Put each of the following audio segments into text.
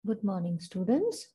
Good morning, students.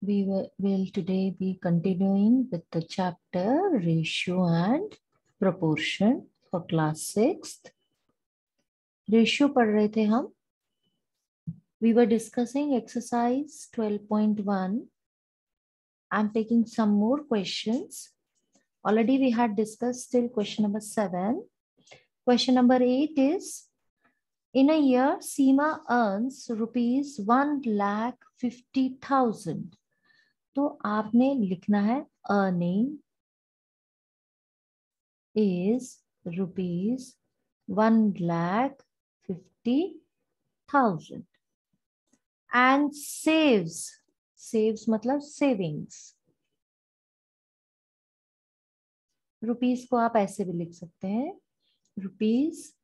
We will today be continuing with the chapter Ratio and Proportion for class 6th. Ratio पढ़ रहे थे हम. We were discussing exercise 12.1. I'm taking some more questions. Already we had discussed till question number 7. Question number 8 is, in a year, Seema earns rupees 1,50,000. तो आपने लिखना है earning is rupees 1,50,000 and saves मतलब savings. Rupees को आप ऐसे भी लिख सकते हैं रुपीस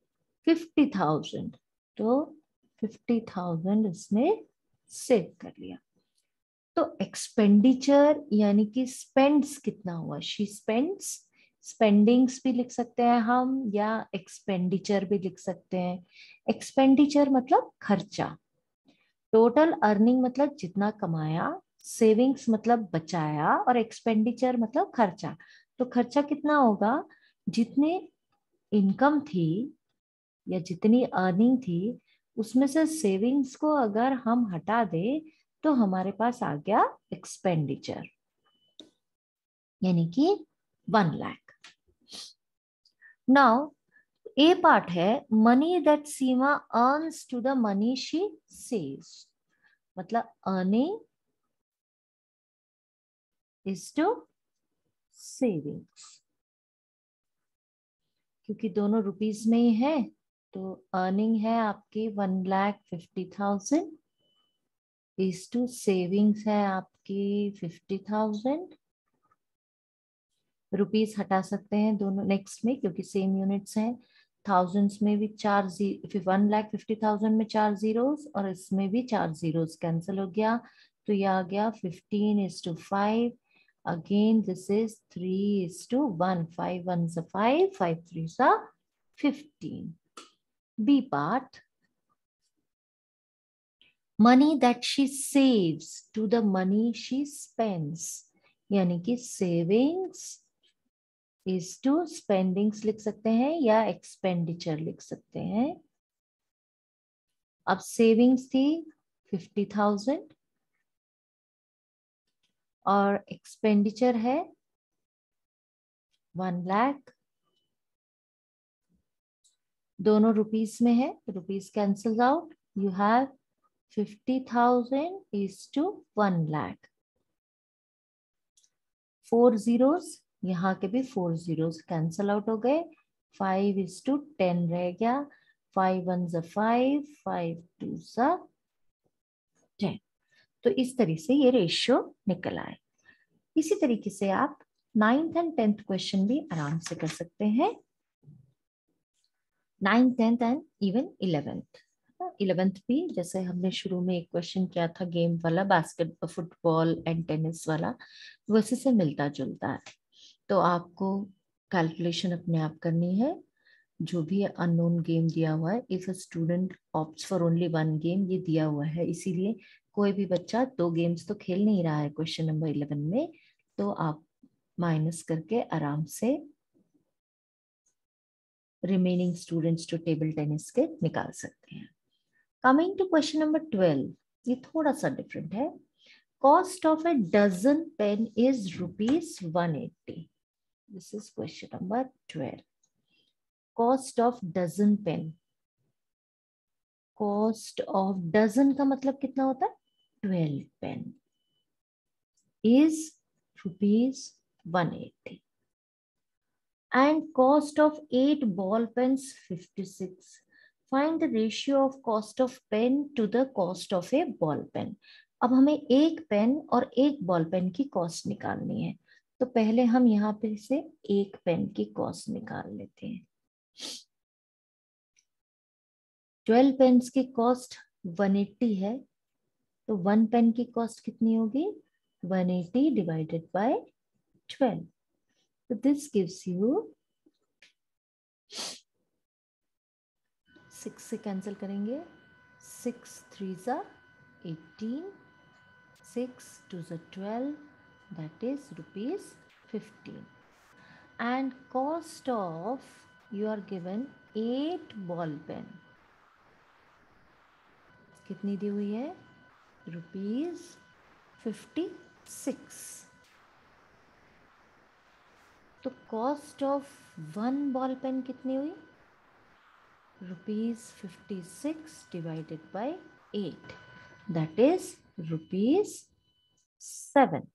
50,000. तो 50,000 इसने सेव कर लिया. तो एक्सपेंडिचर यानी कि स्पेंड्स कितना हुआ. शी स्पेंड्स, स्पेंडिंग्स भी लिख सकते हैं हम या एक्सपेंडिचर भी लिख सकते हैं. एक्सपेंडिचर मतलब खर्चा. टोटल अर्निंग मतलब जितना कमाया, सेविंग्स मतलब बचाया और एक्सपेंडिचर मतलब खर्चा. तो खर्चा कितना होगा, जितने इनकम थी या जितनी अर्निंग थी उसमें से सेविंग्स को अगर हम हटा दे तो हमारे पास आ गया एक्सपेंडिचर यानी कि 1 लाख. नाउ ए पार्ट है money that Seema earns to the money she saves. मतलब अर्निंग इज टू सेविंग्स. क्योंकि दोनों रुपीस में ही है तो अर्निंग है आपकी 1,50,000 इज टू सेविंग्स है आपकी 50,000. रुपीस हटा सकते हैं दोनों नेक्स्ट में क्योंकि सेम यूनिट्स हैं. थाउजेंड्स में भी 1,50,000 में 4 जीरोस और इसमें भी 4 जीरोस कैंसिल हो गया. तो ये आ गया 15:5. Again this is 3:1. 5 1s 5, 5 3s 15. B part money that she saves to the money she spends यानी कि सेविंग्स इज टू स्पेंडिंग्स लिख सकते हैं या एक्सपेंडिचर लिख सकते हैं. अब सेविंग्स थी 50,000 और एक्सपेंडिचर है 1 लाख. दोनों रुपीस में है, rupees cancels out. You have 50,000 is to 1 lakh. 4 zeros, यहाँ के भी 4 जीरोस कैंसिल आउट हो गए. 5:10 रह गया. 5 1s 5, 5 2s 10. तो इस तरीके से ये रेशियो निकल आए. इसी तरीके से आप 9th एंड 10th क्वेश्चन भी आराम से कर सकते हैं. 9th 10th and even 11th. 11th भी जैसे हमने शुरू में एक क्वेश्चन किया था गेम वाला, बास्केट फुटबॉल एंड टेनिस वाला, वैसे से मिलता जुलता है. तो आपको कैलकुलेशन अपने आप करनी है. जो भी अननोन गेम दिया हुआ है, if a student opts for only 1 game, ये दिया हुआ है इसीलिए कोई भी बच्चा 2 गेम्स तो खेल नहीं रहा है क्वेश्चन नंबर 11 में. तो आप माइनस करके आराम से रिमेनिंग स्टूडेंट्स जो टेबल टेनिस के निकाल सकते हैं. कमिंग टू क्वेश्चन नंबर 12, ये थोड़ा सा डिफरेंट है. Cost of a dozen pen is ₹180. This is question number 12. Cost of dozen pen. Cost of dozen का मतलब कितना होता है, 12 pen is ₹180 and cost of 8 ball pens 56. Find the ratio of cost of pen to the cost of a ball pen. अब हमें एक pen और एक बॉल पेन की कॉस्ट निकालनी है. तो पहले हम यहाँ पे से एक पेन की कॉस्ट निकाल लेते हैं. 12 पेन्स की कॉस्ट 180 है. तो 1 पेन की कॉस्ट कितनी होगी, 180 divided by 12. So this gives you 6 से कैंसिल करेंगे, 6 3s 18, 6 to the 12, that is rupees 15. And cost of, you are given 8 ball pen. कितनी दी हुई है? रुपीज 56. तो कॉस्ट ऑफ 1 बॉल पेन कितनी हुई? Rupees 56 divided by 8, that is rupees 7.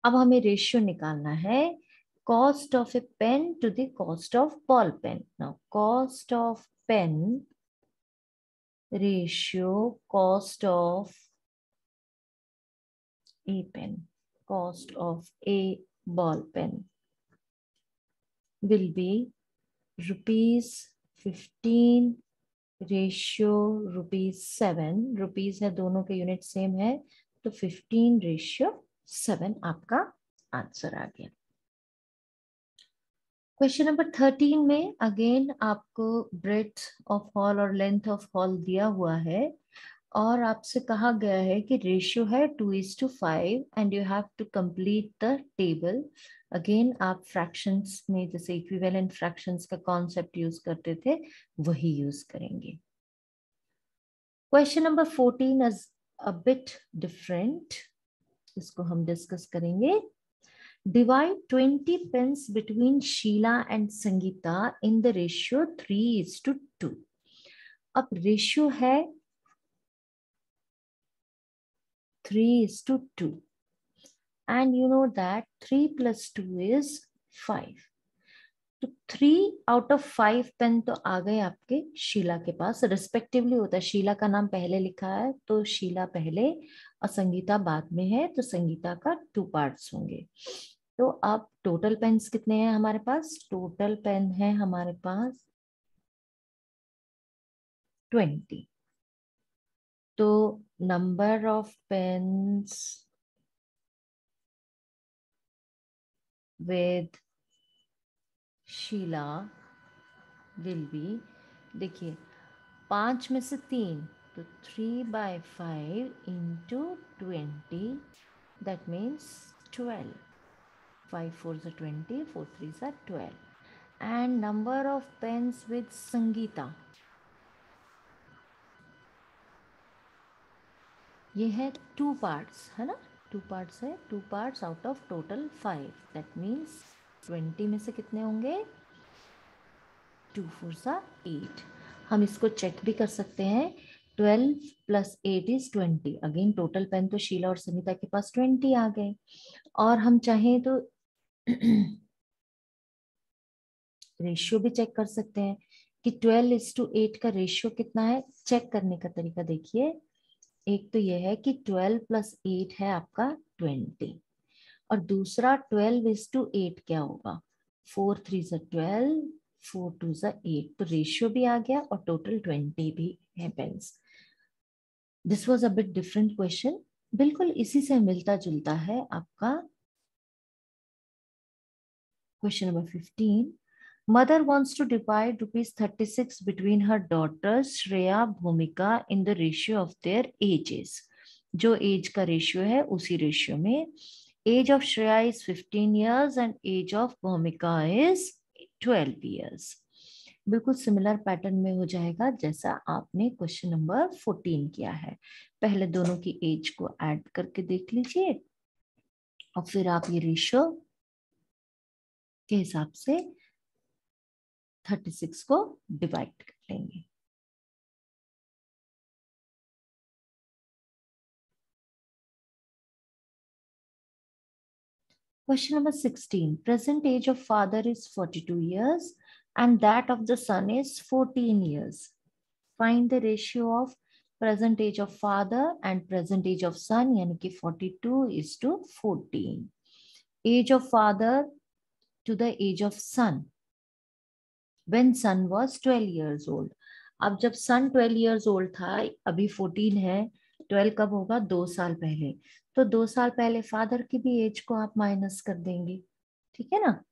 अब हमें रेशियो निकालना है cost of a pen to the cost of ball pen. Now cost of pen ratio cost of a pen, cost of a ball pen will be rupees 15 ratio rupees 7. Rupees है, दोनों के unit same है, तो 15 ratio 7 आपका answer आ गया. Question number 13 में again आपको breadth of hall और लेंथ ऑफ हॉल दिया हुआ है और आपसे कहा गया है कि रेशियो है 2:5 and you have to complete the table. Again आप फ्रैक्शंस में जैसे इक्विवेलेंट फ्रैक्शंस का कॉन्सेप्ट यूज करते थे वही यूज करेंगे. Question number 14 is a bit different, इसको हम डिस्कस करेंगे. Divide 20 pence between Sheila and Sangeeta in the ratio 3:2. अब रेशियो है 3:2 and you know that 3 plus 2 is 5. तो 3 out of 5 पेन तो आ गए आपके शीला के पास. रिस्पेक्टिवली होता है, शीला का नाम पहले लिखा है तो शीला पहले और संगीता बाद में है, तो संगीता का 2 पार्ट्स होंगे. तो अब टोटल पेन्स कितने हैं हमारे पास? टोटल पेन है हमारे पास 20. तो number of pens with Sheela will be, देखिए 5 में से 3 तो 3/5 into 20, that means 12. 5 4s are 20, 4 3s are 12. And number of pens with Sangeeta, ये है 2 parts है ना, 2 parts है, 2 parts out of total 5. That means 20 में से कितने होंगे? 2 4s are 8. हम इसको चेक भी कर सकते हैं. 12 plus 8 is 20. Again total pen तो शीला और संगीता के पास 20 आ गए. और हम चाहें तो रेशियो भी चेक कर सकते हैं कि 12:8 का रेशियो कितना है. चेक करने का तरीका देखिए, एक तो यह है कि 12 + 8 है आपका 20 और दूसरा 12:8 क्या होगा? 4 3s are 12, 4 2s are 8. तो रेशियो भी आ गया और टोटल 20 भी है pens. This was a bit different question, बिल्कुल इसी से मिलता जुलता है आपका question number 15. Mother wants to divide ₹36 between her daughters Shreya, Bhumika in the ratio of their ages. जो एज का रेशियो है उसी रेशियो में. Age of Shreya is 15 years and age of Bhoomika is 12 years. बिल्कुल सिमिलर पैटर्न में हो जाएगा जैसा आपने क्वेश्चन नंबर 14 किया है. पहले दोनों की एज को ऐड करके देख लीजिए और फिर आप ये रेशियो के हिसाब से 36 को डिवाइड कर लेंगे. Question number 16. Present age of father is 42 years and that of the son is 14 years. Find the ratio of present age of father and present age of son, यानी कि 42:14. Age of father to the age of son when son was 12 years old. अब जब सन 12 years old था, अभी 14 है, 12 कब होगा? 2 साल पहले. तो 2 साल पहले फादर की भी एज को आप माइनस कर देंगे. ठीक है ना.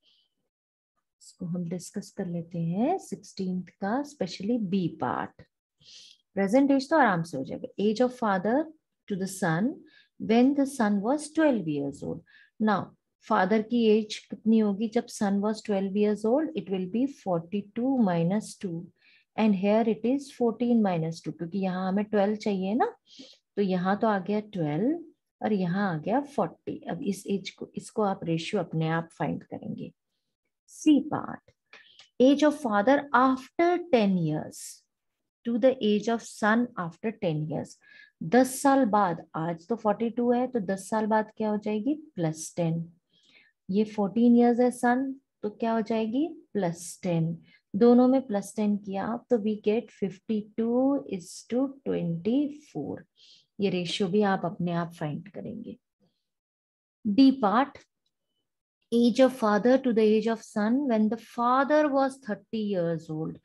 इसको हम डिस्कस कर लेते हैं 16th का, specially B part. Present age तो आराम से हो जाएगा. Age of father to the son when the son was 12 years old. Now father की एज कितनी होगी जब son was 12 years old? It will be 42 minus 2 and here it is 14 minus 2, क्योंकि यहाँ हमें 12 चाहिए ना, तो यहाँ तो आ गया 12 और यहाँ आ गया 40. अब इस एज को, इसको आप रेशियो अपने आप फाइंड करेंगे. C part, age of father after 10 years to the age of son after 10 years. 10 साल बाद, आज तो 42 है तो 10 साल बाद क्या हो जाएगी? +10. ये 14 years है सन, तो क्या हो जाएगी? +10. दोनों में +10 किया आप तो वी गेट 52:24. ये रेशियो भी आप अपने आप फाइंड करेंगे. D part, age of father to the age of son when the father was 30 years old.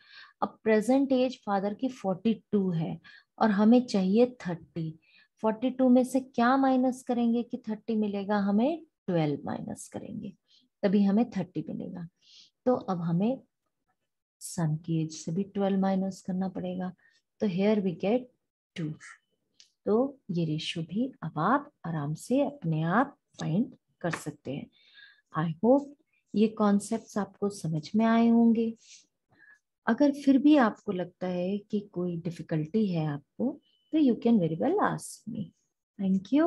अब प्रेजेंट एज फादर की 42 है और हमें चाहिए 30. 42 में से क्या माइनस करेंगे कि 30 मिलेगा? हमें 12 माइनस करेंगे तभी हमें 30 मिलेगा. तो अब हमें सन की एज से भी 12 माइनस करना पड़ेगा. तो हेयर वी गेट 2. तो ये रेशियो भी अब आप आराम से अपने आप फाइंड कर सकते हैं. आई होप ये कॉन्सेप्ट्स आपको समझ में आए होंगे. अगर फिर भी आपको लगता है कि कोई डिफिकल्टी है आपको, तो you can very well ask me. Thank you.